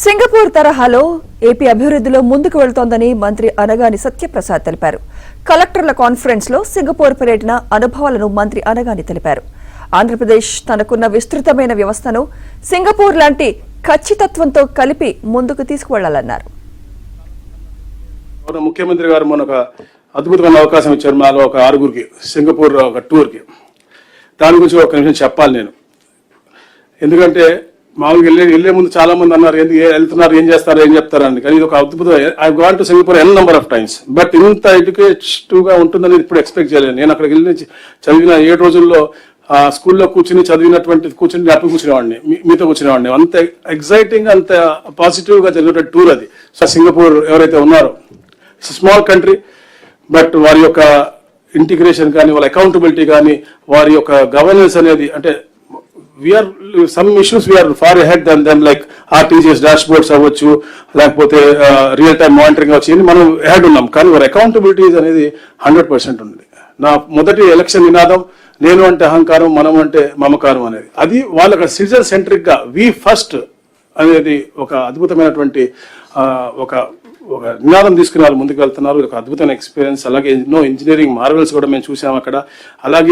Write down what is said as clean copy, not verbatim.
Singapore తరహాలో AP అభివృద్ధిలో ముందుకు వెళ్తోందని మంత్రి అనగాని సత్యప్రసాద్ తెలిపారు. కలెక్టర్ల కాన్ఫరెన్స్ లో సింగపూర్ పర్యటన అనుభవాలను మంత్రి అనగాని తెలిపారు. ఆంధ్రప్రదేశ్ తనకున్న విస్తృతమైన వ్యవస్థను సింగపూర్ లాంటి ఖచ్చితత్వంతో కలిపి ముందుకు తీసుకువెళ్లాలన్నారు. ముఖ్యమంత్రి గారు మొన్న ఒక అద్భుతమైన అవకాశం ఇచ్చారు. మాలో ఒక ఆరుగురికి సింగపూర్ ఒక టూర్కి. దాని గురించి ఒక నిమిషం చెప్పాలి నేను. ఎందుకంటే మామూలుగా వెళ్లే ముందు చాలా మంది అన్నారు వెళ్తున్నారు, ఏం చేస్తారు, ఏం చెప్తారని. కానీ ఇది ఒక అద్భుతం. I gone to Singapore n number of times, but ఇంత ఎడ్యుకేటివ్ గా ఉంటుందని ఇప్పుడు ఎక్స్పెక్ట్ చేయలేదు. నేను అక్కడికి వెళ్ళి చదివిన 7 రోజుల్లో స్కూల్లో కూర్చుని అప్పుడు కూర్చునేవాడిని, మీతో కూర్చునేవాడిని. అంత ఎగ్జైటింగ్, అంత పాజిటివ్ గా జరిగే టూర్ అది. సో సింగపూర్ ఎవరైతే ఉన్నారో, స్మాల్ కంట్రీ, బట్ వారి యొక్క ఇంటిగ్రేషన్ కానీ, వాళ్ళ అకౌంటబిలిటీ కానీ, వారి యొక్క గవర్నెన్స్ అనేది, అంటే we are some issues we are far ahead then them, like RTGS dashboards అవ్వచ్చు, లేకపోతే రియల్ టైమ్ మానిటరింగ్ అవ్వచ్చు, ఇవన్నీ మనం అహెడ్ ఉన్నాం. కానీ వారి అకౌంటబిలిటీస్ అనేది 100% ఉంది. నా మొదటి ఎలక్షన్ నినాదం నేను అంటే అహంకారం, మనం అంటే మమకారం అనేది. అది వాళ్ళకి సిటిజన్ సెంట్రిక్ గా వి ఫస్ట్ అనేది ఒక అద్భుతమైనటువంటి ఒక నినాదం తీసుకుని వాళ్ళు ముందుకు వెళ్తున్నారు. ఒక అద్భుతమైన ఎక్స్పీరియన్స్. అలాగే ఎన్నో ఇంజనీరింగ్ మార్వెల్స్ కూడా మేము చూసాం అక్కడ. అలాగే